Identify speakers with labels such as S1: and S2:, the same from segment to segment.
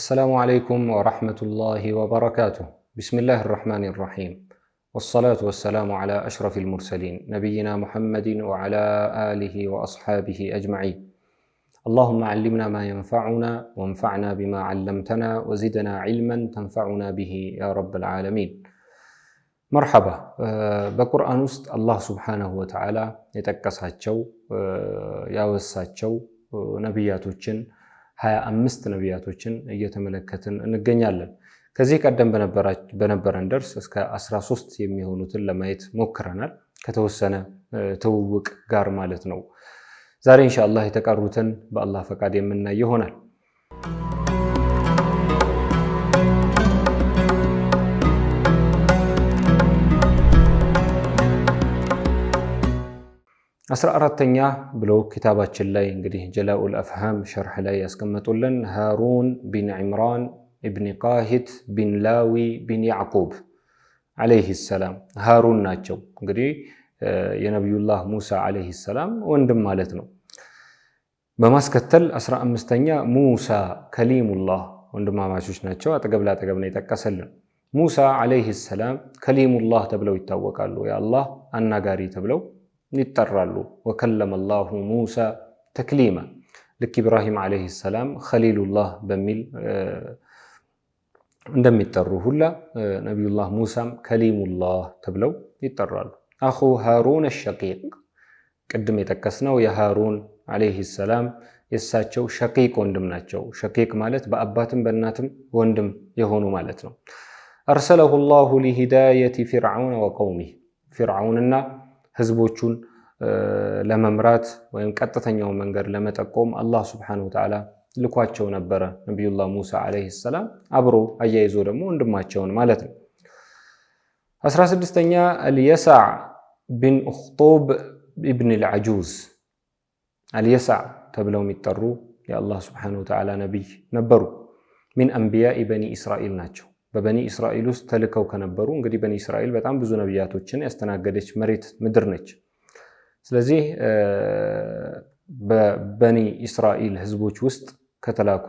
S1: السلام عليكم ورحمة الله وبركاته. بسم الله الرحمن الرحيم، والصلاة والسلام على أشرف المرسلين نبينا محمد وعلى آله وأصحابه أجمعين. اللهم علمنا ما ينفعنا وانفعنا بما علمتنا وزدنا علما تنفعنا به يا رب العالمين. مرحبا. بقرآن وسط الله سبحانه وتعالى يتكساتشو ያወሳቸው ነቢያቶችን 25 ነቢያቶችን እየተመለከትን እንገኛለን። ከዚህ ቀደም በነበረን ደርስ እስከ 13 የሚሆኑትን ለማየት ሞክረናል፣ ከተወሰነ ትውውቅ ጋር ማለት ነው። ዛሬ ኢንሻአላህ የተቀሩትን በአላህ ፈቃድ የምናይ ይሆናል። 14ኛ ብሎ ኪታባችን ላይ እንግዲህ ጀላኡል አፍሃም ሸርህ ላይ ያስቀመጡልን ሃሩን ቢን ዒምራን ኢብን ቃሂት ቢን ላዊ ቢን ያዕቁብ አለይሂ ሰላም ሃሩን ናቸው። እንግዲህ የነቢዩላህ ሙሳ አለይሂ ሰላም ወንድም ማለት ነው። በማስከተል 15ኛ ሙሳ ከሊሙላህ ወንድማማቾች ናቸው። አጠገብ ለአጠገብ ነው የጠቀሰልን። ሙሳ አለይሂ ሰላም ከሊሙላህ ተብለው ይታወቃሉ። የአላህ አናጋሪ ተብለው ይጠራሉ። ወከለመ አላሁ ሙሳ ተክሊማ። ልክ ኢብራሂም አለይሂ ሰላም ኸሊሉላህ በሚል እንደሚጠሩ ሁላ ነቢዩላህ ሙሳም ከሊሙላህ ተብለው ይጠራሉ። አኹ ሃሩን አሸቂቅ፣ ቅድም የጠቀስነው የሃሩን አለይሂ ሰላም የእሳቸው ሸቂቅ ወንድም ናቸው። ሸቂቅ ማለት በአባትም በእናትም ወንድም የሆኑ ማለት ነው። አርሰለሁ ላሁ ሊሂዳየቲ ፊርዓውን ወቀውሚህ፣ ፊርዓውንና ህዝቦቹን ለመምራት ወይም ቀጥተኛውን መንገድ ለመጠቆም አላህ ሱብሓነሁ ወተዓላ ልኳቸው ነበረ ነቢዩላህ ሙሳ አለይሂ ሰላም፣ አብሮ አያይዞ ደግሞ ወንድማቸውን ማለት ነው። 16ኛ አልየሳዕ ቢን ኡኽጡብ ኢብን አልዓጁዝ፣ አልየሳዕ ተብለው የሚጠሩ የአላህ ሱብሓነሁ ወተዓላ ነቢይ ነበሩ። ሚን አንቢያኢ በኒ እስራኤል ናቸው። በበኒ እስራኤል ውስጥ ተልከው ከነበሩ እንግዲህ በኒ እስራኤል በጣም ብዙ ነቢያቶችን ያስተናገደች መሬት ምድር ነች። ስለዚህ በበኒ እስራኤል ህዝቦች ውስጥ ከተላኩ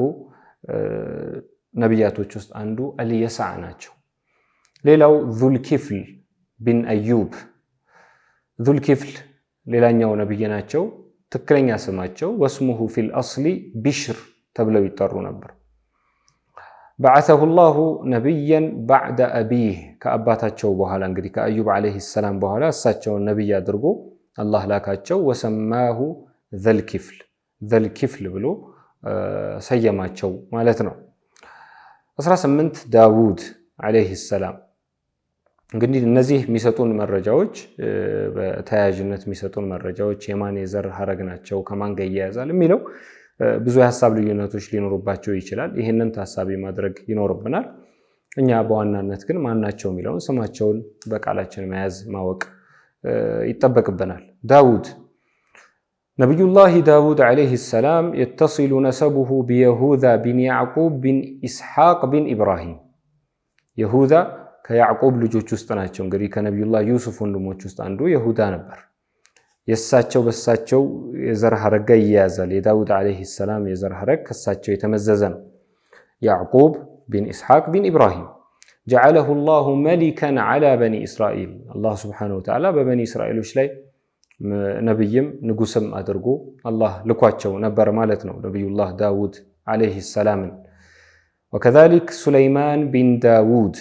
S1: ነቢያቶች ውስጥ አንዱ አልየሳዕ ናቸው። ሌላው ዙልኪፍል ቢን አዩብ፣ ዙልኪፍል ሌላኛው ነቢይ ናቸው። ትክክለኛ ስማቸው ወስሙሁ ፊል አስሊ ቢሽር ተብለው ይጠሩ ነበር። በዓተሁ ላሁ ነቢያን ባዕደ አቢህ፣ ከአባታቸው በኋላ እንግዲህ ከአዩብ ዓለይሂ ሰላም በኋላ እሳቸውን ነቢይ አድርጎ አላህ ላካቸው። ወሰማሁ ዘልኪፍል፣ ዘልኪፍል ብሎ ሰየማቸው ማለት ነው። 18 ዳውድ ዓለይሂ ሰላም። እንግዲህ እነዚህ የሚሰጡን መረጃዎች በተያያዥነት የሚሰጡን መረጃዎች የማን የዘር ሀረግ ናቸው፣ ከማን ጋር ይያያዛል የሚለው ብዙ የሀሳብ ልዩነቶች ሊኖሩባቸው ይችላል። ይህንን ታሳቢ ማድረግ ይኖርብናል። እኛ በዋናነት ግን ማናቸው የሚለውን ስማቸውን በቃላችን መያዝ ማወቅ ይጠበቅብናል። ዳውድ፣ ነቢዩላህ ዳውድ ዓለይሂ ሰላም የተሲሉ ነሰቡሁ ቢየሁዛ ቢን ያዕቁብ ቢን ኢስሐቅ ቢን ኢብራሂም። የሁዛ ከያዕቁብ ልጆች ውስጥ ናቸው። እንግዲህ ከነቢዩላህ ዩሱፍ ወንድሞች ውስጥ አንዱ የሁዳ ነበር። የእሳቸው በእሳቸው የዘር ሐረግ ጋር ይያያዛል። የዳውድ ዓለይሂ ሰላም የዘር ሐረግ ከእሳቸው የተመዘዘ ነው። ያዕቁብ ቢን ኢስሐቅ ቢን ኢብራሂም ጀዐለሁ ላሁ መሊከን ዐላ በኒ እስራኤል። አላህ ሱብሓነሁ ወተዓላ በበኒ እስራኤሎች ላይ ነቢይም ንጉስም አድርጎ አላህ ልኳቸው ነበር ማለት ነው ነቢዩላህ ዳውድ ዓለይሂ ሰላምን። ወከዛሊክ ሱለይማን ቢን ዳውድ፣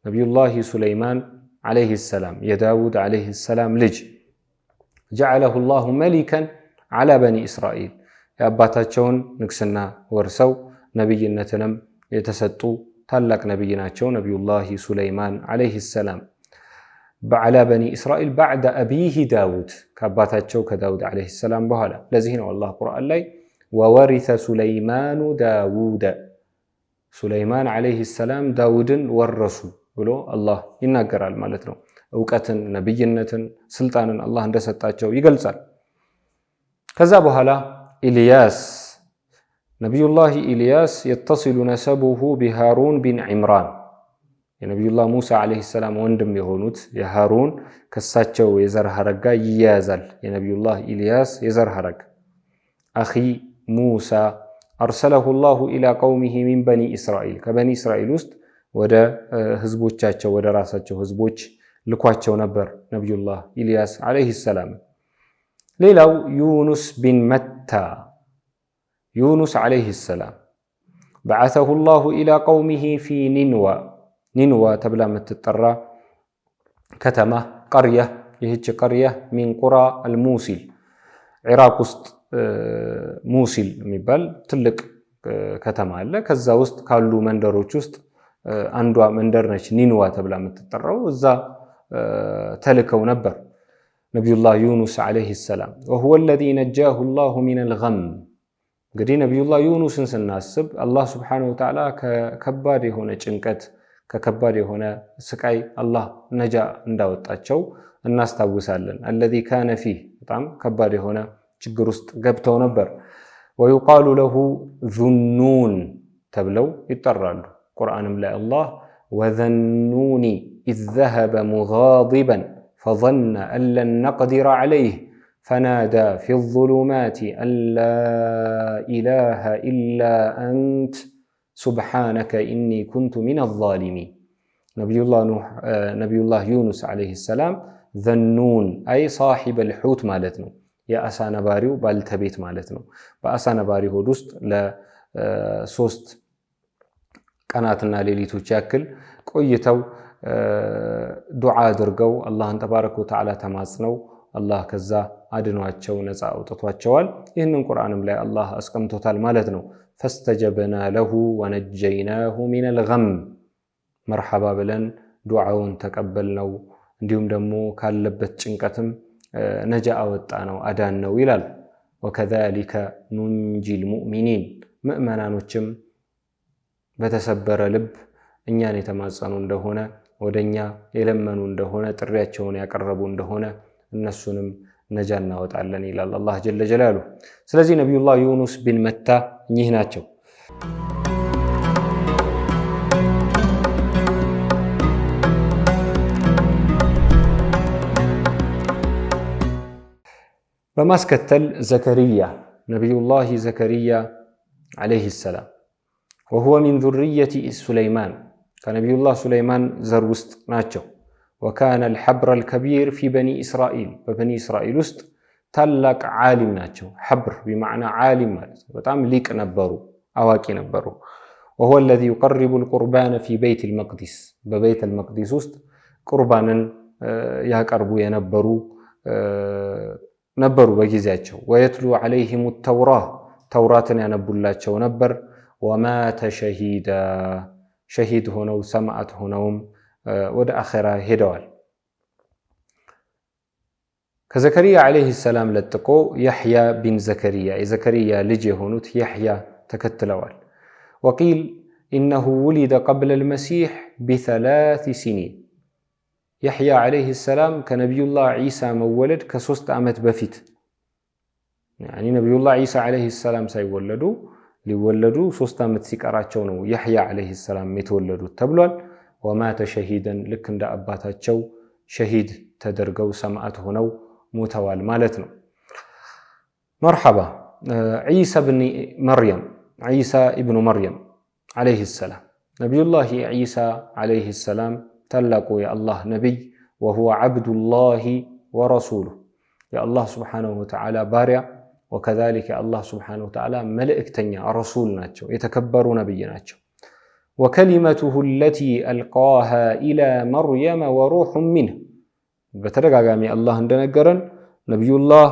S1: ነቢዩላህ ሱለይማን ዓለይሂ ሰላም የዳውድ ዓለይሂ ሰላም ልጅ ጀዐለሁ ላሁ መሊከን ዐላ በኒ እስራኤል፣ የአባታቸውን ንግስና ወርሰው ነቢይነትንም የተሰጡ ታላቅ ነቢይ ናቸው ነቢዩላህ ሱለይማን ዓለይሂ ሰላም። በዐላ በኒ እስራኤል ባዕደ አቢህ ዳውድ፣ ከአባታቸው ከዳውድ ዓለይሂ ሰላም በኋላ። ለዚህ ነው አላህ ቁርአን ላይ ወወሪሰ ሱለይማኑ ዳውደ፣ ሱለይማን ዓለይሂ ሰላም ዳውድን ወረሱ ብሎ አላህ ይናገራል ማለት ነው። እውቀትን፣ ነቢይነትን፣ ስልጣንን አላህ እንደሰጣቸው ይገልጻል። ከዛ በኋላ ኢልያስ፣ ነቢዩላህ ኢልያስ የተሲሉ ነሰቡሁ ቢሃሩን ቢን ዒምራን፣ የነቢዩላህ ሙሳ ዓለይሂ ሰላም ወንድም የሆኑት የሃሩን ከሳቸው የዘር ሐረግ ጋር ይያያዛል። የነቢዩላህ ኢልያስ የዘር ሐረግ አኺ ሙሳ أرسله الله إلى قومه من بني إسرائيل كبني إسرائيل وسط ودا هزبوچاچو ودا راساچو هزبوچ ልኳቸው ነበር ነብዩላህ ኢልያስ አለይሂ ሰላም። ሌላው ዩኑስ ቢን መታ ዩኑስ አለይሂ ሰላም بعثه الله إلى قومه في نينوى ተብላ የምትጠራ ከተማ ቀርያ ይህች ቀርያ ሚን ቁራ አልሙሲል ኢራቅ ውስጥ ሙሲል የሚባል ትልቅ ከተማ አለ። ከዛ ውስጥ ካሉ መንደሮች ውስጥ አንዷ መንደር ነች ኒንዋ ተብላ የምትጠራው። እዛ ተልከው ነበር ነብዩላህ ዩኑስ አለይሂ ሰላም። وهو الذي نجاه الله من الغم እንግዲህ ነብዩላህ ዩኑስን ስናስብ አላህ Subhanahu Wa Ta'ala ከከባድ የሆነ ጭንቀት ከከባድ የሆነ ስቃይ አላህ ነጃ እንዳወጣቸው እናስታውሳለን። الذي كان فيه በጣም ከባድ የሆነ ችግር ውስጥ ገብተው ነበር። ويقال له ذنون ተብለው ይጠራሉ። ቁርአንም ላይ አላህ وذنون إذ ذهب مغاضبا فظن أن لن نقدر عليه فنادى في الظلمات أن لا إله إلا أنت سبحانك إني كنت من الظالمين. نبي الله يونس عليه السلام ذنون أي صاحب الحوت مالتنا يا أسانا باريو بالتبيت مالتنا بأسانا باريو دوست لسوست قناتنا ليليتو تشاكل ቆይተው ዱዓ አድርገው አላህን ተባረከ ወተዓላ ተማጽነው አላህ ከዛ አድኗቸው ነፃ አውጥቷቸዋል። ይህንን ቁርአንም ላይ አላህ አስቀምጦታል ማለት ነው። ፈስተጀብና ለሁ ወነጀይናሁ ሚነል ገም መርሐባ ብለን ዱዓውን ተቀበልነው እንዲሁም ደግሞ ካለበት ጭንቀትም ነጃ አወጣነው አዳነው ይላል። ወከዛሊከ ኑንጂል ሙእሚኒን ምእመናኖችም በተሰበረ ልብ እኛን የተማጸኑ እንደሆነ ወደኛ የለመኑ እንደሆነ ጥሪያቸውን ያቀረቡ እንደሆነ እነሱንም ነጃ እናወጣለን ይላል አላህ ጀለ ጀላሉ። ስለዚህ ነብዩላህ ዩኑስ ቢን መታ እኚህ ናቸው። በማስከተል ዘከሪያ ነብዩላህ ዘከሪያ አለይሂ ሰላም وهو من ذرية سليمان كنبي الله سليمان زروست ناتشو وكان الحبر الكبير في بني إسرائيل ببني إسرائيل وست تلك عالم ناتشو حبر بمعنى عالم بتعم ليك نبرو أواكي نبرو وهو الذي يقرب القربان في بيت المقدس ببيت المقدس وست قربانا يقربو ينبرو نبرو بجزاتشو ويتلو عليهم التوراة توراة ينبو الله نبر ومات شهيدا شهيد هنو سمعت هنوم ود آخرة هدوال كزكريا عليه السلام لتقو يحيى بن زكريا زكريا لجي هنوت يحيى تكتلوال وقيل إنه ولد قبل المسيح ب3 سنين يحيى عليه السلام كنبي الله عيسى مولد كسوست أمت بفيت يعني نبي الله عيسى عليه السلام سيولدو ሊወለዱ 3 ዓመት ሲቀራቸው ነው ያህያ አለይሂ ሰላም የተወለዱት ተብሏል። ወማተ ሸሂደን ልክ እንደ አባታቸው ሸሂድ ተደርገው ሰማዕት ሆነው ሞተዋል ማለት ነው። መርሐባ ዒሳ ኢብኑ መርየም ዒሳ ኢብኑ መርየም አለይሂ ሰላም ነብዩላህ ዒሳ አለይሂ ሰላም ታላቁ የአላህ ነብይ وهو عبد الله ورسوله يا الله سبحانه وتعالى بارع وكذلك الله سبحانه وتعالى ملائكتኛ رسول ናቸው የተከበሩ ነብይ ናቸው። وكلمته التي ألقاها إلى مريم وروح منه በተደጋጋሚ አላህ እንደነገረን ነብዩላህ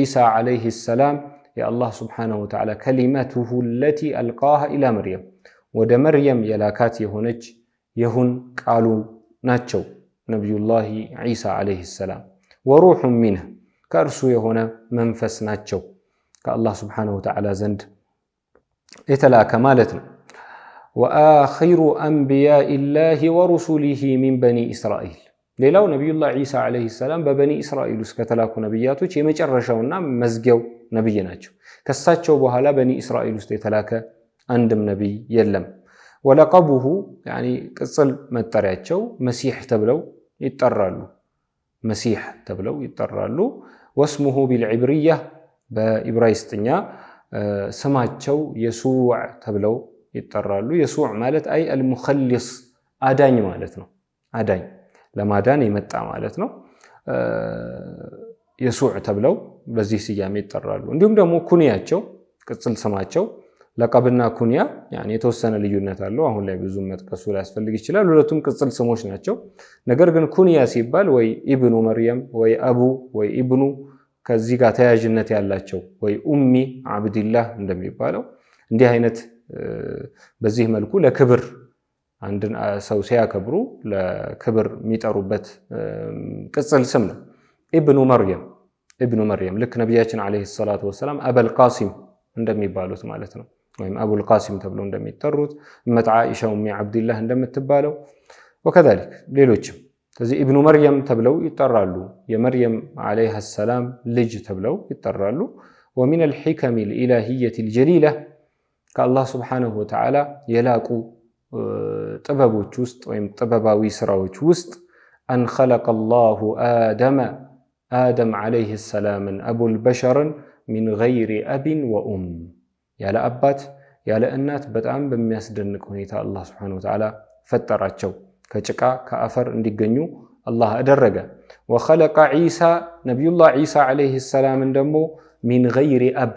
S1: ዒሳ አለይሂ ሰላም የአላህ سبحانه وتعالى كلمته التي ألقاها إلى مريم ወደ መርየም የላካት የሆነች ይሁን ቃሉ ናቸው ነብዩላህ ዒሳ አለይሂ ሰላም وروح منه ከእርሱ የሆነ መንፈስ ናቸው ከአላህ Subhanahu Wa Ta'ala ዘንድ የተላከ ማለት ነው። وآخر أنبياء الله ورسله من بني إسرائيل ሌላው ነብዩላህ ዒሳ አለይሂ ሰላም በበኒ እስራኤል ውስጥ ከተላኩ ነብያቶች የመጨረሻውና መዝጊያው ነብይ ናቸው። ከሳቸው በኋላ በኒ እስራኤል ውስጥ የተላከ አንድም ነብይ የለም። ወለቀቡሁ يعني ቅጽል መጠሪያቸው መሲህ ተብለው ይጠራሉ መሲህ ተብለው ይጠራሉ። واسمه بالعبرية بإبرايستنيا ስማቸው የሱዕ ተብለው ይጠራሉ። የሱዕ ማለት አይ አልሙኸሊስ አዳኝ ማለት ነው። አዳኝ ለማዳን የመጣ ማለት ነው። የሱዕ ተብለው በዚህ ስያሜ ይጠራሉ። እንዲሁም ደግሞ ኩንያቸው ቅጽል ስማቸው ለቀብና ኩንያ የተወሰነ ልዩነት አለው። አሁን ላይ ብዙ መጥቀሱ ሊያስፈልግ ይችላል። ሁለቱም ቅጽል ስሞች ናቸው። ነገር ግን ኩንያ ሲባል ወይ ኢብኑ መርየም ወይ አቡ ወይ ኢብኑ ከዚህ ጋር ተያያዥነት ያላቸው ወይ ኡሚ አብድላህ እንደሚባለው እንዲህ አይነት በዚህ መልኩ ለክብር አንድን ሰው ሲያከብሩ ለክብር የሚጠሩበት ቅጽል ስም ነው። ኢብኑ መርየም ልክ ነቢያችን አለይሂ ሰላቱ ወሰላም አበል ቃሲም እንደሚባሉት ማለት ነው። ወይም አቡል ቃሲም ተብሎ እንደሚጠሩት እመት ዓኢሻ ኡሚ አብድላህ እንደምትባለው ወከዛሊክ ሌሎችም። ስለዚህ ኢብኑ መርየም ተብለው ይጠራሉ። የመርየም አለይሃ ሰላም ልጅ ተብለው ይጠራሉ። ወሚን አልሒከም አልኢላሂየት አልጀሊላ ከአላህ ሱብሓነሁ ወተዓላ የላቁ ጥበቦች ውስጥ ወይም ጥበባዊ ስራዎች ውስጥ አን ኸለቀ አላሁ አደም ዓለይሂ ሰላምን አቡል በሸርን ሚን ገይሪ አቢን ወኡም ያለ አባት ያለ እናት በጣም በሚያስደንቅ ሁኔታ አላህ ሱብሓነሁ ወተዓላ ፈጠራቸው። ከጭቃ ከአፈር እንዲገኙ አላህ አደረገ። ወኸለቀ ዒሳ ነቢዩላህ ዒሳ ዓለይሂ ሰላምን ደግሞ ሚን ገይሪ አብ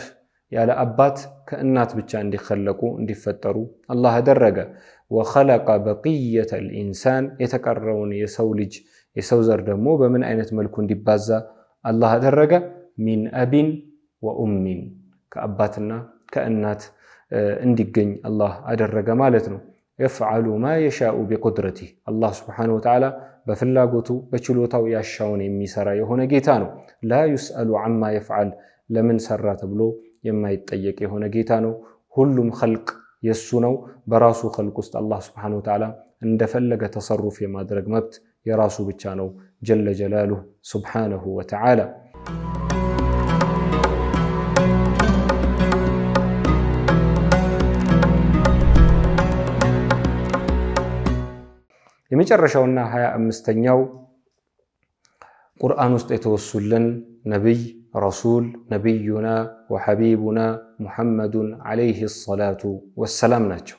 S1: ያለ አባት ከእናት ብቻ እንዲኸለቁ እንዲፈጠሩ አላህ አደረገ። ወኸለቀ በቂየተል ኢንሳን የተቀረውን የሰው ልጅ የሰው ዘር ደግሞ በምን አይነት መልኩ እንዲባዛ አላህ አደረገ። ሚን አቢን ወኡሚን ከአባትና ከእናት እንዲገኝ አላህ አደረገ ማለት ነው። የፍዓሉ ማ የሻኡ ቢቁድረቲህ አላህ ሱብሓነሁ ወተዓላ በፍላጎቱ በችሎታው ያሻውን የሚሰራ የሆነ ጌታ ነው። ላ ዩስአሉ ዐማ የፍዓል ለምን ሰራ ተብሎ የማይጠየቅ የሆነ ጌታ ነው። ሁሉም ኸልቅ የሱ ነው። በራሱ ኸልቅ ውስጥ አላህ ሱብሓነሁ ወተዓላ እንደፈለገ ተሰሩፍ የማድረግ መብት የራሱ ብቻ ነው። ጀለ ጀላሉሁ ሱብሓነሁ ወተዓላ። የመጨረሻውና 25ኛው ቁርአን ውስጥ የተወሱልን ነቢይ ረሱል ነቢዩና ወሐቢቡና ሙሐመዱን ዓለይሂ ሰላቱ ወሰላም ናቸው።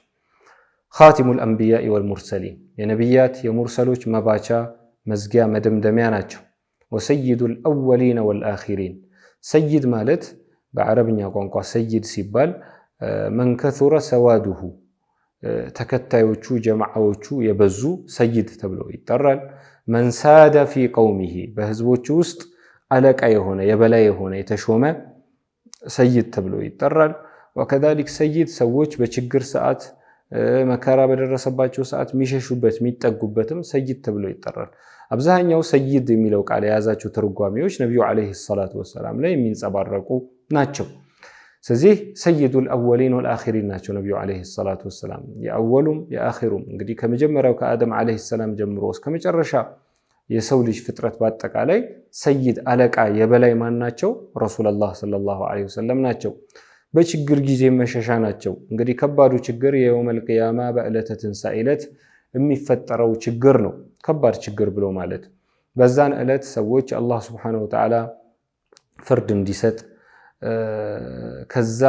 S1: ኻቲሙል አንቢያኢ ወልሙርሰሊን የነቢያት የሙርሰሎች መባቻ መዝጊያ መደምደሚያ ናቸው። ወሰይዱል አወሊነ ወልአኺሪን ሰይድ ማለት በዓረብኛ ቋንቋ ሰይድ ሲባል መን ከሱረ ሰዋዱሁ ተከታዮቹ ጀማዓዎቹ የበዙ ሰይድ ተብሎ ይጠራል። መንሳደ ፊ ቀውሚሂ በህዝቦቹ ውስጥ አለቃ የሆነ የበላይ የሆነ የተሾመ ሰይድ ተብሎ ይጠራል። ወከዛሊክ ሰይድ ሰዎች በችግር ሰዓት መከራ በደረሰባቸው ሰዓት የሚሸሹበት የሚጠጉበትም ሰይድ ተብሎ ይጠራል። አብዛኛው ሰይድ የሚለው ቃል የያዛቸው ትርጓሜዎች ነቢዩ ዓለይሂ ሰላቱ ወሰላም ላይ የሚንጸባረቁ ናቸው። ስለዚህ ሰይዱል አወሊን ወልአኺሪን ናቸው ነቢዩ ዓለይሂ ሰላቱ ወሰላም የአወሉም የአኺሩም። እንግዲህ ከመጀመሪያው ከአደም ዓለይሂ ሰላም ጀምሮ እስከ መጨረሻ የሰው ልጅ ፍጥረት በአጠቃላይ ሰይድ አለቃ የበላይ ማን ናቸው? ረሱላላህ ሰለላሁ ዐለይሂ ወሰለም ናቸው። በችግር ጊዜ መሸሻ ናቸው። እንግዲህ ከባዱ ችግር የየውመል ቂያማ በዕለተ ትንሣኤ ዕለት የሚፈጠረው ችግር ነው። ከባድ ችግር ብሎ ማለት በዛን ዕለት ሰዎች አላህ ሱብሓነሁ ወተዓላ ፍርድ እንዲሰጥ ከዛ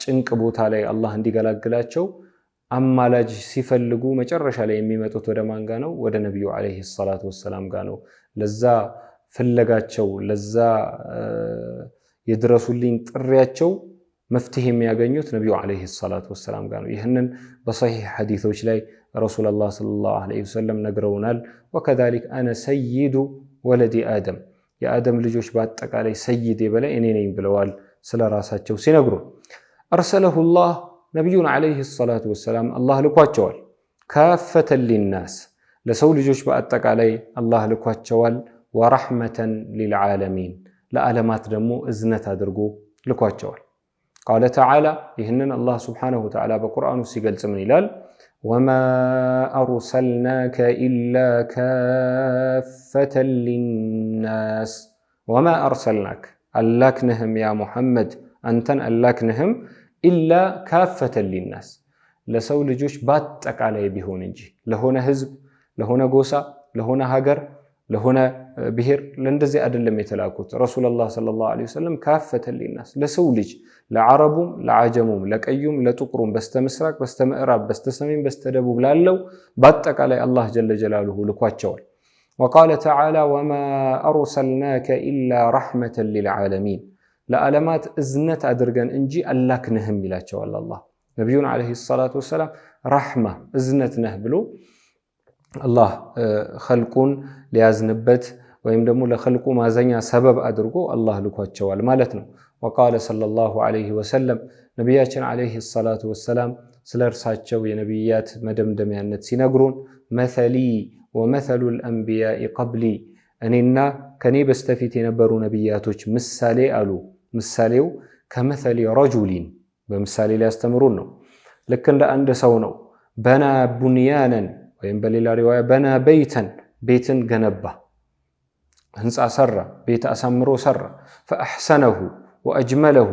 S1: ጭንቅ ቦታ ላይ አላህ እንዲገላግላቸው አማላጅ ሲፈልጉ መጨረሻ ላይ የሚመጡት ወደ ማን ጋ ነው? ወደ ነቢዩ ዓለይሂ ሰላቱ ወሰላም ጋ ነው። ለዛ ፍለጋቸው ለዛ የድረሱልኝ ጥሪያቸው መፍትሄ የሚያገኙት ነቢዩ ዓለይሂ ሰላቱ ወሰላም ጋ ነው። ይህንን በሰሒህ ሐዲሶች ላይ ረሱላላህ ሰለላሁ ዐለይሂ ወሰለም ነግረውናል። ወከዛሊክ አነ ሰይዱ ወለዲ አደም የአደም ልጆች በአጠቃላይ ሰይድ የበላይ እኔ ነኝ ብለዋል ስለ ራሳቸው ሲነግሩ። አርሰለሁላህ ነቢዩን ዓለይሂ ሰላቱ ወሰላም አላህ ልኳቸዋል። ካፈተን ሊናስ ለሰው ልጆች በአጠቃላይ አላህ ልኳቸዋል። ወረሕመተን ሊልዓለሚን ለዓለማት ደግሞ እዝነት አድርጎ ልኳቸዋል። ቃለ ተዓላ ይህንን አላህ ሱብሓነሁ ወተዓላ በቁርአኑ ሲገልጽ ምን ይላል? ወማ አርሰልናከ ኢላ ካፈተን ሊናስ ወማ አርሰልናክ አላክንህም ያ ሙሐመድ አንተን አላክንህም ኢላ ካፈተን ሊናስ ለሰው ልጆች በአጠቃላይ ቢሆን እንጂ ለሆነ ህዝብ ለሆነ ጎሳ ለሆነ ሀገር ለሆነ ብሔር ለእንደዚህ አይደለም የተላኩት። ረሱላህ ሰለላሁ ዐለይሂ ወሰለም ካፈተን ሊናስ ለሰው ልጅ ለዓረቡም ለዓጀሙም ለቀዩም ለጥቁሩም በስተምስራቅ በስተምዕራብ በስተሰሜን በስተደቡብ ላለው በአጠቃላይ አላህ ጀለ ጀላሉሁ ልኳቸዋል። ወቃለ ተዓላ ወማ አርሰልናከ ኢላ ረሕመተን ሊልዓለሚን ለዓለማት እዝነት አድርገን እንጂ አላክንህም ይላቸዋል አላህ። ነቢዩን ዐለይሂ ሰላቱ ወሰላም ረሕማ እዝነት ነህ ብሎ አላህ ኸልቁን ሊያዝንበት ወይም ደግሞ ለኸልቁ ማዘኛ ሰበብ አድርጎ አላህ ልኳቸዋል ማለት ነው። ወቃለ ሰለላሁ ዐለይሂ ወሰለም ነቢያችን ዐለይሂ ሰላቱ ወሰላም ስለ እርሳቸው የነቢያት መደምደሚያነት ሲነግሩን መሰሊ ወመሰሉል አንቢያኢ ቀብሊ እኔና ከኔ በስተፊት የነበሩ ነቢያቶች ምሳሌ አሉ። ምሳሌው ከመሰሊ ረጁሊን በምሳሌ ሊያስተምሩን ነው። ልክ እንደ አንድ ሰው ነው። በና ቡንያነን ወይም በሌላ ሪዋያ በና በይተን ቤትን ገነባ፣ ህንፃ ሰራ፣ ቤት አሳምሮ ሰራ። ፈአሕሰነሁ ወአጅመለሁ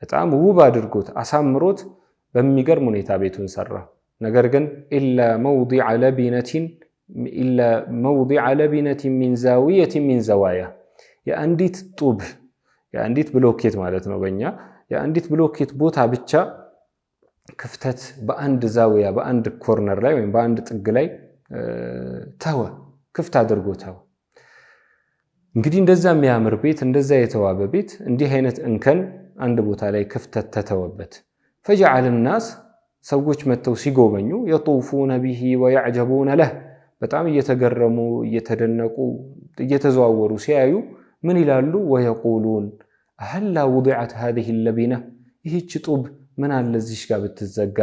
S1: በጣም ውብ አድርጎት አሳምሮት በሚገርም ሁኔታ ቤቱን ሰራ። ነገር ግን ኢላ መውዲዐ ለቢነቲን ሚን ዛዊየቲን ሚን ዘዋያ የአንዲት ጡብ የአንዲት ብሎኬት ማለት ነው በእኛ የአንዲት ብሎኬት ቦታ ብቻ ክፍተት በአንድ ዛዊያ በአንድ ኮርነር ላይ ወይም በአንድ ጥግ ላይ ተወ፣ ክፍት አድርጎ ተወ። እንግዲህ እንደዛ የሚያምር ቤት እንደዛ የተዋበ ቤት እንዲህ አይነት እንከን አንድ ቦታ ላይ ክፍተት ተተወበት። ፈጀዐለ ናስ ሰዎች መጥተው ሲጎበኙ የጡፉነ ቢሂ ወየዕጀቡነ ለህ በጣም እየተገረሙ እየተደነቁ እየተዘዋወሩ ሲያዩ ምን ይላሉ? ወየቁሉን አህላ ውዲዐት ሃዚሂ ለቢና ይህች ጡብ ምን አለ እዚሽ ጋር ብትዘጋ፣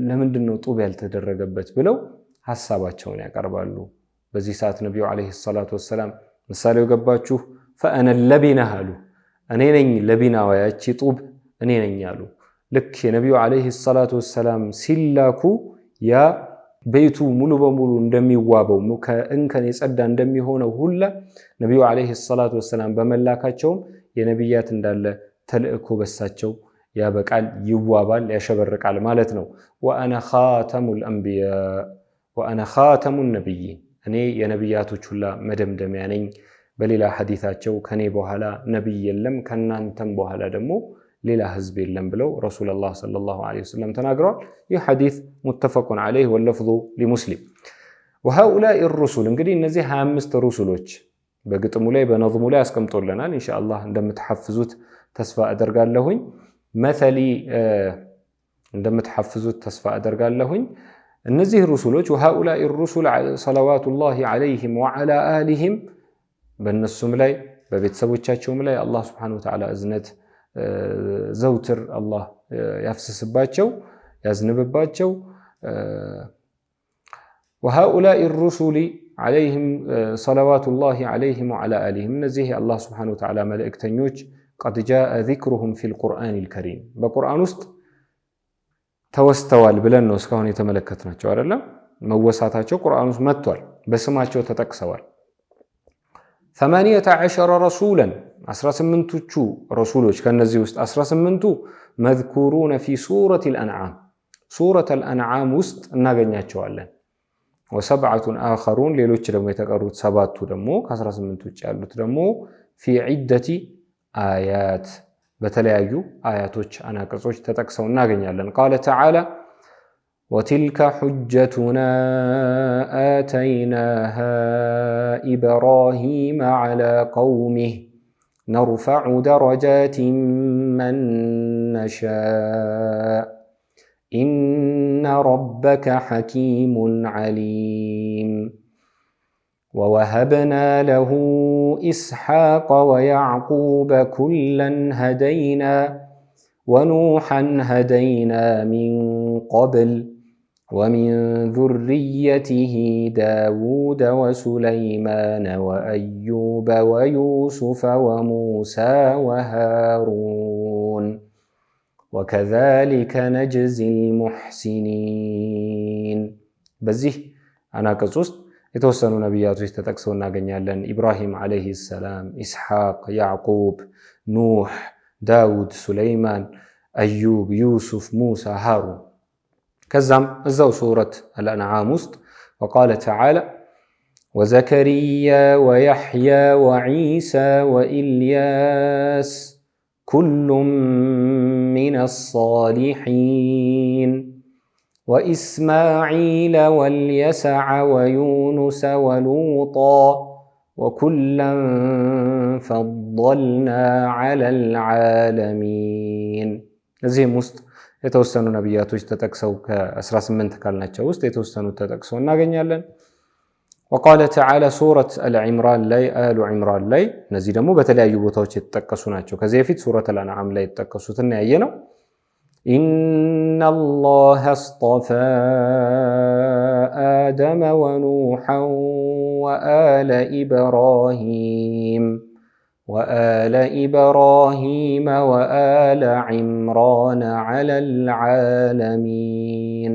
S1: ለምንድን ነው ጡብ ያልተደረገበት ብለው ሐሳባቸውን ያቀርባሉ። በዚህ ሰዓት ነቢዩ ዐለይሂ ሰላቱ ወሰላም ምሳሌው ገባችሁ? ፈአነ ለቢና አሉ፣ እኔ ነኝ ለቢናዋ ያቺ ጡብ እኔ ነኝ አሉ። ልክ የነቢዩ ዐለይሂ ሰላቱ ወሰላም ሲላኩ ያ ቤቱ ሙሉ በሙሉ እንደሚዋበው ከእንከን የጸዳ እንደሚሆነው ሁላ ነቢዩ ዐለይሂ ሰላቱ ወሰላም በመላካቸውም የነቢያት እንዳለ ተልእኮ በሳቸው ያበቃል፣ ይዋባል፣ ያሸበርቃል ማለት ነው። ወአነ ኻተሙል አንቢያ ወአነ ኻተሙ ነቢይን እኔ የነቢያቶች ሁላ መደምደሚያ ነኝ። በሌላ ሐዲታቸው ከኔ በኋላ ነቢይ የለም ከናንተም በኋላ ደግሞ ሌላ ህዝብ የለም ብለው ረሱላህ ሰለላሁ ዐለይሂ ወሰለም ተናግረዋል። ይህ ሐዲስ ሙተፈቁን ዐለይህ ወለፍዙ ሊሙስሊም። ወሃኡላኢ ሩሱል እንግዲህ እነዚህ 25 ሩሱሎች በግጥሙ ላይ በነظሙ ላይ አስቀምጦልናል። ኢንሻአላህ እንደምትሐፍዙት ተስፋ አደርጋለሁኝ። መሰሊ እንደምትሐፍዙት ተስፋ አደርጋለሁኝ። እነዚህ ሩሱሎች ወሃኡላኢ ሩሱል ሰለዋቱላሂ ዐለይሂም ወዐላ አሊሂም በእነሱም ላይ በቤተሰቦቻቸውም ላይ አላህ ሱብሓነሁ ወተዓላ እዝነት ዘውትር አላህ ያፍስስባቸው ያዝንብባቸው። ወሃኡላኢ ሩሱሊ ዐለይሂም ሰለዋቱላሂ ዐለይሂም ወዐላ አሊሂም እነዚህ የአላህ ሱብሓነሁ ወተዓላ መልእክተኞች ቀድ ጃአ ዚክሩሁም ፊል ቁርአኒል ከሪም በቁርአን ውስጥ ተወስተዋል ብለን ነው እስካሁን የተመለከትናቸው አይደለም። መወሳታቸው ቁርአን ውስጥ መጥቷል፣ በስማቸው ተጠቅሰዋል። 18 ረሱላን 18ቱ ረሱሎች ከነዚህ ውስጥ 18ቱ መዝኩሩነ ፊ ሱረቲል አንዓም ሱረቱል አንዓም ውስጥ እናገኛቸዋለን። ወሰብዐቱን አኸሩን ሌሎች ደግሞ የተቀሩት ሰባቱ ደግሞ ከ18 ውጭ ያሉት ደግሞ ፊ ዒደቲ አያት በተለያዩ አያቶች አናቅጾች ተጠቅሰው እናገኛለን። ቃለ ተዓላ ወቲልከ ሑጀቱና አተይናሃ ኢብራሂመ ዐላ ቀውሚህ ነርፈዑ ደረጃቲን መን ነሻእ ኢነ ረበከ ሐኪሙን ዐሊም ووهبنا له إسحاق ويعقوب كلا هدينا ونوحا هدينا من قبل ومن ذريته داود وسليمان وأيوب ويوسف وموسى وهارون وكذلك نجزي المحسنين بزيه أنا كزوست የተወሰኑ ነቢያቶች ተጠቅሰው እናገኛለን። ኢብራሂም ዐለይሂ ሰላም፣ ኢስሐቅ፣ ያዕቁብ፣ ኑህ፣ ዳውድ፣ ሱለይማን፣ አዩብ፣ ዩሱፍ፣ ሙሳ፣ ሃሩን። ከዛም እዛው ሱረት አልአንዓም ውስጥ ወቃለ ተዓላ وزكريا ويحيى وعيسى وإلياس كل من الصالحين وإسماعيل واليسع ويونس ولوطا وكلا فضلنا على العالمين እዚህም ውስጥ የተወሰኑ ነብያቶች ተጠቅሰው ከ18 ካልናቸው ውስጥ የተወሰኑ ተጠቅሰው እናገኛለን። وقال تعالى سورة العمران ላይ آل عمران ላይ እነዚህ ደግሞ በተለያዩ ቦታዎች የተጠቀሱ ናቸው። ከዚህ በፊት ሱረቱ الأنعام ላይ የተጠቀሱትና ያየነው إن الله اصطفى آدم ونوحا وآل إبراهيم وآل عمران على العالمين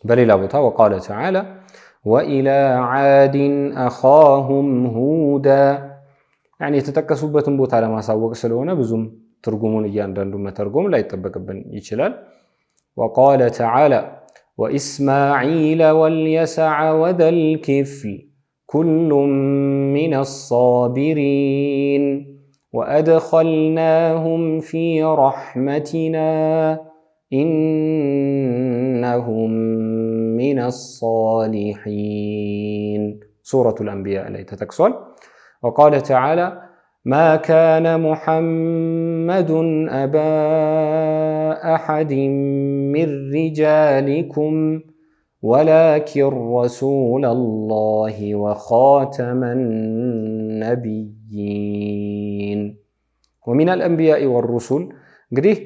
S1: بل لا بطا وقال تعالى وإلى عاد أخاهم هودا يعني تتكسبت بوت على ما سوق سلونا بزوم ترجمون ياندان دوما ترجم لا يتبقبن يشلال وقال تعالى وإسماعيل واليسع وذا الكفل كل من الصابرين وأدخلناهم في رحمتنا إنهم من الصالحين سورة الأنبياء التي تتكسل وقال تعالى ما كان محمد أبا أحد من رجالكم ولكن رسول الله وخاتم النبيين ومن الأنبياء والرسل እንግዲህ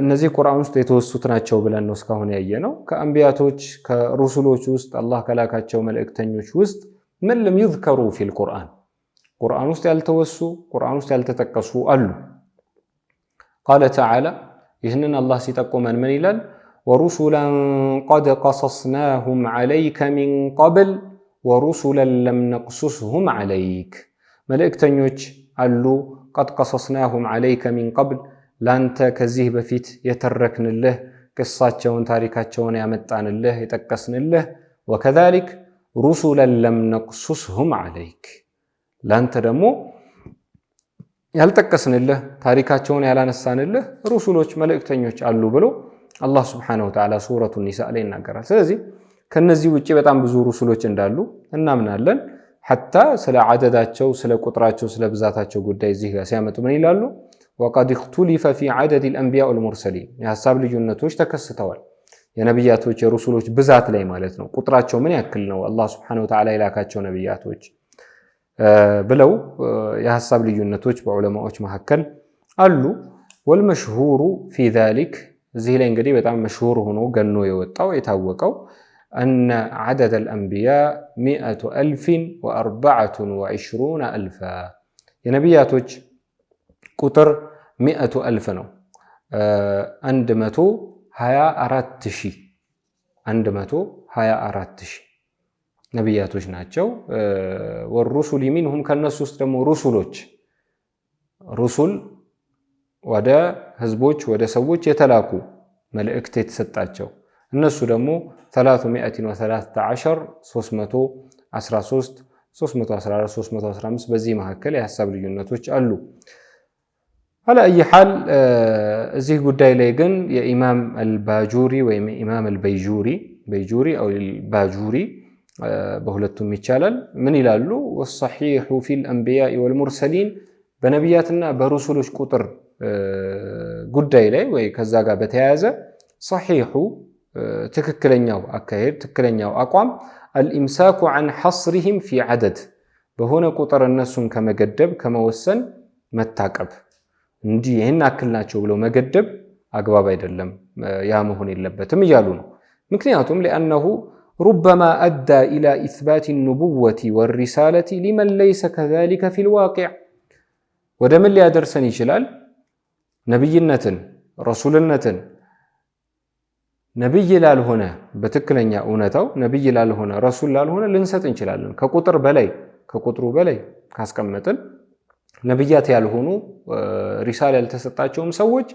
S1: እነዚህ ቁርአን ውስጥ የተወሱት ናቸው ብለን ነው እስካሁን ያየነው። ከአንቢያቶች ከሩሱሎች ውስጥ አላህ ከላካቸው መልእክተኞች ውስጥ ምን ለም ይذከሩ ፊል ቁርአን ቁርአን ውስጥ ያልተወሱ ቁርአን ውስጥ ያልተጠቀሱ አሉ። قال تعالى ይህንን አላህ ሲጠቁመን ምን ይላል? ورسلا قد قصصناهم عليك من قبل ورسلا لم نقصصهم عليك መልእክተኞች አሉ قد قصصناهم عليك من قبل ላንተ ከዚህ በፊት የተረክንልህ ቅሳቸውን ታሪካቸውን ያመጣንልህ የጠቀስንልህ وكذلك رسلا لم نقصصهم عليك ላንተ ደግሞ ያልጠቀስንልህ ታሪካቸውን ያላነሳንልህ ሩሱሎች መልእክተኞች አሉ ብሎ አላህ Subhanahu Wa Ta'ala ሱረቱ ኒሳ ላይ ይናገራል። ስለዚህ ከነዚህ ውጪ በጣም ብዙ ሩሱሎች እንዳሉ እናምናለን። حتى ስለ عدداቸው ስለ ቁጥራቸው ስለ ብዛታቸው ጉዳይ እዚህ ጋር ሲያመጡ ምን ይላሉ? وقد اختلف في عدد الانبياء والمرسلين የሐሳብ ልዩነቶች ተከስተዋል። የነብያቶች የሩሱሎች ብዛት ላይ ማለት ነው። ቁጥራቸው ምን ያክል ነው አላህ Subhanahu Wa Ta'ala የላካቸው ነብያቶች ብለው የሐሳብ ልዩነቶች በዑለማዎች መካከል አሉ። والمشهور في ذلك እዚህ ላይ እንግዲህ በጣም መሽሁር ሆኖ ገኖ የወጣው የታወቀው أن عدد الأنبياء 124,000 የነብያቶች ቁጥር 100,000 ነው። 124,000 ነብያቶች ናቸው። والرسل منهم ከነሱ ውስጥ ደግሞ ሩሱል ወደ ህዝቦች ወደ ሰዎች የተላኩ መልእክት የተሰጣቸው እነሱ ደግሞ 313 313 314 315 በዚህ መካከል የሐሳብ ልዩነቶች አሉ። على اي حال እዚህ ጉዳይ ላይ ግን የኢማም አልባጁሪ ወይም ኢማም አልበይጁሪ او الباجوري በሁለቱም ይቻላል ምን ይላሉ? والصحيح في الانبياء والمرسلين በነብያትና በሩሱሎች ቁጥር ጉዳይ ላይ ወይ ከዛ ጋር በተያያዘ صحيح ትክክለኛው አካሄድ ትክክለኛው አቋም الامساك عن حصرهم في عدد በሆነ ቁጥር እነሱን ከመገደብ ከመወሰን መታቀብ እንጂ ይሄን አክል ናቸው ብሎ መገደብ አግባብ አይደለም፣ ያ መሆን የለበትም እያሉ ነው። ምክንያቱም لانه ربما ادى الى اثبات النبوة والرسالة لمن ليس كذلك في الواقع ወደ ምን ሊያደርሰን ይችላል? ነብይነትን ረሱልነትን ነብይ ላልሆነ በትክክለኛ እውነታው ነብይ ላልሆነ ረሱል ላልሆነ ልንሰጥ እንችላለን። ከቁጥሩ በላይ ካስቀመጥን ነብያት ያልሆኑ ሪሳላ ያልተሰጣቸውም ሰዎች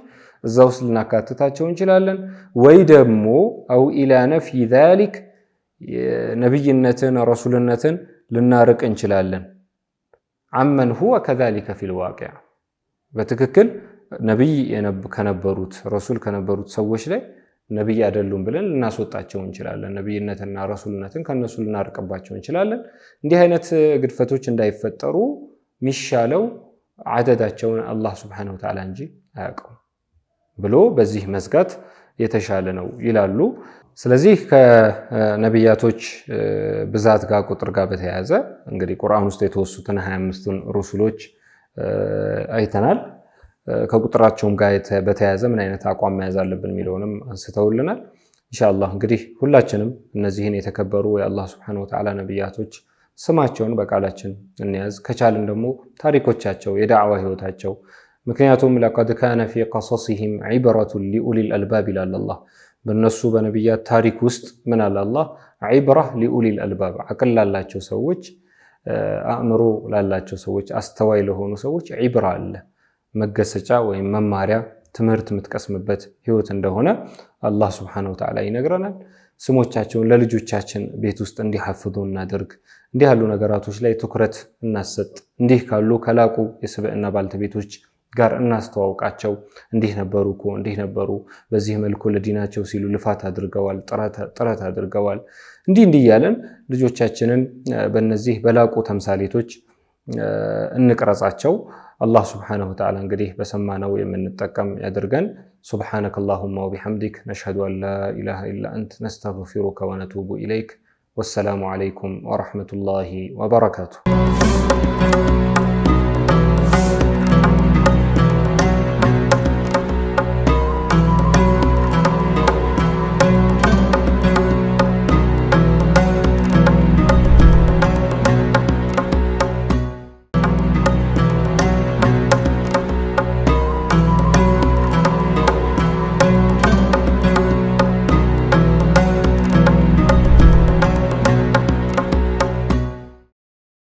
S1: እዛው ልናካትታቸው እንችላለን። ወይ ደግሞ او الى نفي ذلك ነብይነትን ረሱልነትን ልናርቅ እንችላለን። አመን ሁወ ከዛሊከ ፊል ዋቂዕ በትክክል ነብይ ከነበሩት ረሱል ከነበሩት ሰዎች ላይ ነብይ አይደሉም ብለን ልናስወጣቸው እንችላለን። ነብይነትና ረሱልነትን ከነሱ ልናርቅባቸው እንችላለን። እንዲህ አይነት ግድፈቶች እንዳይፈጠሩ ሚሻለው አደዳቸውን አላህ Subhanahu Wa Ta'ala እንጂ አያውቀው ብሎ በዚህ መዝጋት የተሻለ ነው ይላሉ። ስለዚህ ከነብያቶች ብዛት ጋር ቁጥር ጋር በተያያዘ እንግዲህ ቁርአን ውስጥ የተወሱትን 25ቱን ሩሱሎች አይተናል። ከቁጥራቸውም ጋር በተያያዘ ምን አይነት አቋም መያዝ አለብን የሚለውንም አንስተውልናል። ኢንሻአላህ እንግዲህ ሁላችንም እነዚህን የተከበሩ የአላህ Subhanahu Wa Ta'ala ነብያቶች ስማቸውን በቃላችን እንያዝ። ከቻልን ደግሞ ታሪኮቻቸው የዳዕዋ ህይወታቸው ምክንያቱም لقد كان في قصصهم عبرة لأولي الألباب ይላል አላህ። በእነሱ በነብያት ታሪክ ውስጥ ምን አለ አላህ عبرة لأولي الألباب አቅል ላላቸው ሰዎች አእምሮ ላላቸው ሰዎች አስተዋይ ለሆኑ ሰዎች ዒብራ አለ መገሰጫ ወይም መማሪያ ትምህርት የምትቀስምበት ህይወት እንደሆነ አላህ Subhanahu Wa Ta'ala ይነግረናል። ስሞቻቸውን ለልጆቻችን ቤት ውስጥ እንዲሐፍዙ እናድርግ። እንዲህ ያሉ ነገራቶች ላይ ትኩረት እናሰጥ። እንዲህ ካሉ ከላቁ የስብዕና ባልተቤቶች ጋር እናስተዋውቃቸው። እንዲህ ነበሩ እኮ እንዲህ ነበሩ፣ በዚህ መልኩ ለዲናቸው ሲሉ ልፋት አድርገዋል፣ ጥረት አድርገዋል። እንዲህ ያለን ልጆቻችንን በእነዚህ በላቁ ተምሳሌቶች እንቅረጻቸው። አላህ Subhanahu Wa Ta'ala እንግዲህ በሰማነው የምንጠቀም ያድርገን። ሱብሃነከላሁማ ወቢሐምዲክ ነሽሀዱ አን ላ ኢላሃ ኢላ አንተ ነስተግፊሩከ ወነቱቡ ኢለይክ። ወሰላሙ ዐለይኩም ወረሕመቱላሂ ወበረካቱሁ።